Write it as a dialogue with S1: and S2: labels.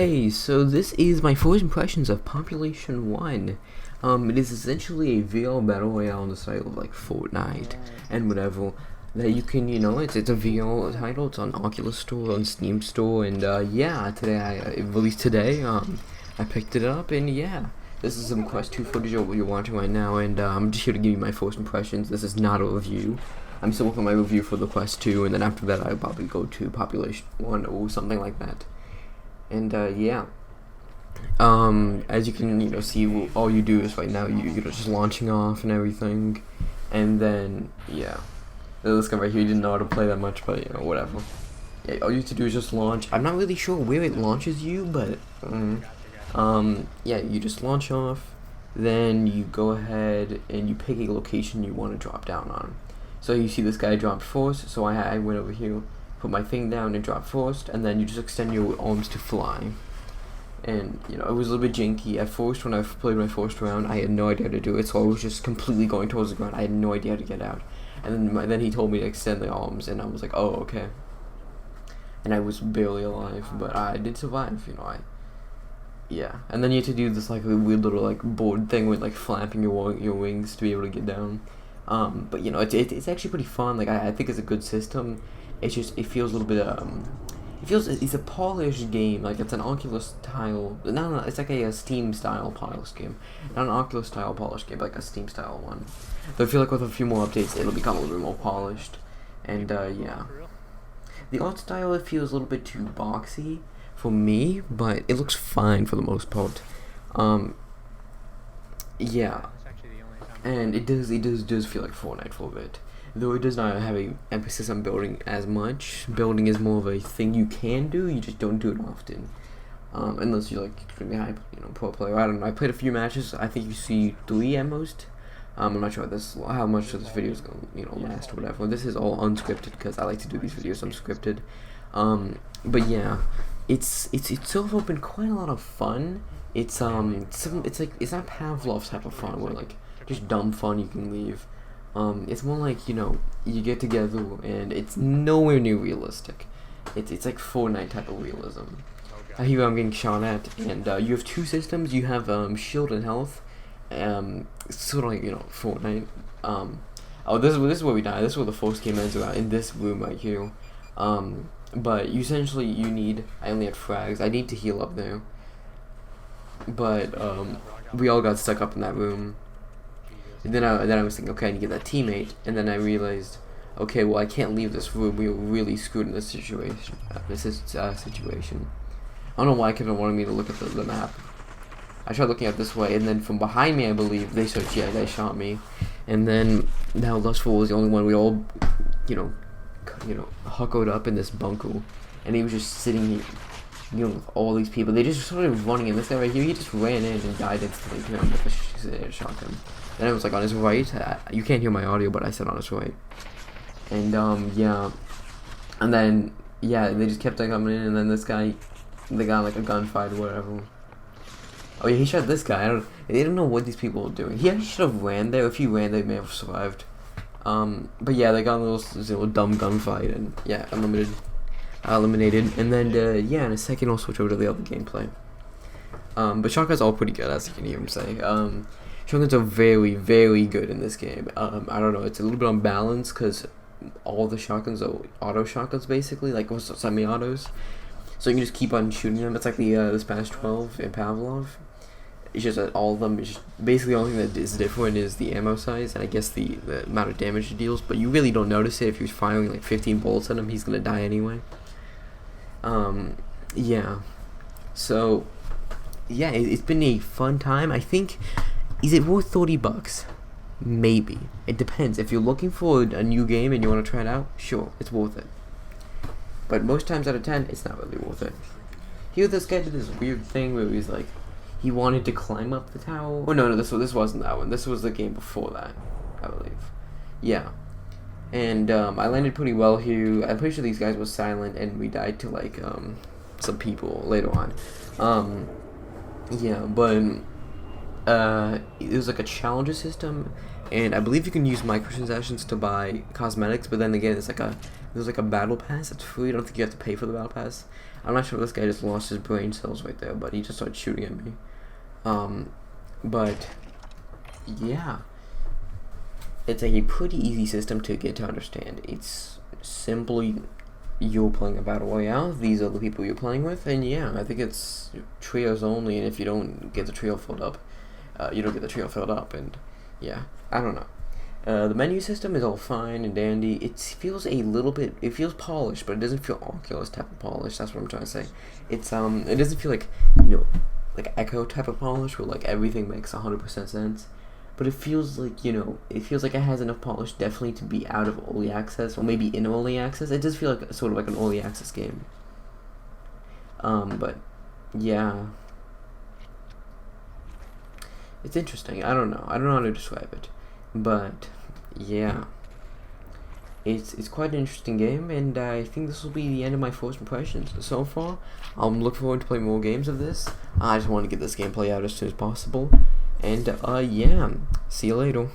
S1: Hey, so this is my first impressions of Population 1. It is essentially a VR battle royale on the style of like Fortnite and whatever. That you can, it's a VR title. It's on Oculus Store, on Steam Store, and yeah, it released today. I picked it up, and yeah, this is some Quest 2 footage of what you're watching right now, and I'm just here to give you my first impressions. This is not a review. I'm still working on my review for the Quest 2, and then after that, I'll probably go to Population 1 or something like that. And yeah, as you can see, all you do is right now you're just launching off and everything, and then yeah, this guy right here, he didn't know how to play that much, but whatever. Yeah, all you have to do is just launch. I'm not really sure where it launches you, but yeah, you just launch off, then you go ahead and you pick a location you want to drop down on. So you see this guy dropped first, so I went over here, put my thing down and drop first, and then you just extend your arms to fly. And it was a little bit janky at first. When I played my first round, I had no idea how to do it, so I was just completely going towards the ground. I had no idea how to get out, and then he told me to extend the arms, and I was like, oh, okay. And I was barely alive, but I did survive. Yeah. And then you have to do this like weird little like board thing with like flapping your wings to be able to get down. But it's actually pretty fun. Like I think it's a good system. It's just, it feels a little bit it's a polished game. Like it's an Oculus style, no, it's like a Steam style polished game, not an Oculus style polished game, but like a Steam style one. So I feel like with a few more updates it'll become a little bit more polished. And yeah, the art style, it feels a little bit too boxy for me, but it looks fine for the most part. Yeah, and it does feel like Fortnite for a bit. Though it does not have a emphasis on building as much. Building is more of a thing you can do, you just don't do it often. Unless you're like extremely high, pro player. I don't know. I played a few matches. I think you see 3 at most. I'm not sure how much of this video is going to last or whatever. This is all unscripted because I like to do these videos unscripted. But yeah, it's sort of been quite a lot of fun. It's not Pavlov's type of fun where like just dumb fun you can leave. It's more like, you get together and it's nowhere near realistic. It's like Fortnite type of realism. Here I'm getting shot at, and you have 2 systems. You have shield and health, sort of like Fortnite. Oh, this is where we die. This is where the first game ends, in this room right here. But essentially I only had frags. I need to heal up there, but we all got stuck up in that room. And then I was thinking, okay, I need to get that teammate, and then I realized, okay, well, I can't leave this room. We were really screwed in this situation. Situation. I don't know why it kept wanting me to look at the map. I tried looking at this way, and then from behind me, I believe they shot me, and then now Lustful was the only one. We all, huckered up in this bunker, and he was just sitting here, with all these people. They just started running, and this guy right here, he just ran in and died instantly, with a shotgun. Then I was like on his right. You can't hear my audio, but I said on his right. And yeah, and then yeah, they just kept coming in, and then this guy, they got like a gunfight or whatever. Oh yeah, he shot this guy. They don't know what these people were doing. He actually should have ran there. If he ran, they may have survived. But yeah, they got a little dumb gunfight, and yeah, eliminated. And then yeah, in a second I'll switch over to the other gameplay. But shotguns are all pretty good, as you can hear him say. Shotguns are very, very good in this game. I don't know, it's a little bit unbalanced because all the shotguns are auto shotguns basically, like semi-autos. So you can just keep on shooting them. It's like the Spanish 12 in Pavlov. It's just that all of them, is just, basically the only thing that is different is the ammo size and I guess the amount of damage it deals, but you really don't notice it. If you're firing like 15 bullets at him, he's gonna die anyway. Yeah. So, yeah, it's been a fun time. I think, is it worth $30? Maybe. It depends. If you're looking for a new game and you want to try it out, sure, it's worth it. But most times out of 10, it's not really worth it. Here, this guy did this weird thing where he's like, he wanted to climb up the tower. Oh no, this wasn't that one. This was the game before that, I believe. Yeah. And I landed pretty well here. I'm pretty sure these guys were silent, and we died to like some people later on. Yeah, but it was like a challenger system, and I believe you can use microtransactions to buy cosmetics. But then again, there's like a battle pass that's free. I don't think you have to pay for the battle pass. I'm not sure if this guy just lost his brain cells right there, but he just started shooting at me. But yeah, it's a pretty easy system to get to understand. It's simply you're playing a battle royale. These are the people you're playing with, and yeah, I think it's trios only. And if you don't get the trio filled up, you don't get the trio filled up. And yeah, I don't know. The menu system is all fine and dandy. It feels a little bit, it feels polished, but it doesn't feel Oculus type of polish. That's what I'm trying to say. It's it doesn't feel like, you know, like Echo type of polish where like everything makes 100% sense. But it feels like, you know, it feels like it has enough polish definitely to be out of early access, or maybe in early access. It does feel like sort of like an early access game. But yeah, it's interesting. I don't know how to describe it, but yeah, it's quite an interesting game, and I think this will be the end of my first impressions so far. I'm looking forward to playing more games of this. I just want to get this gameplay out as soon as possible, and yeah, see you later.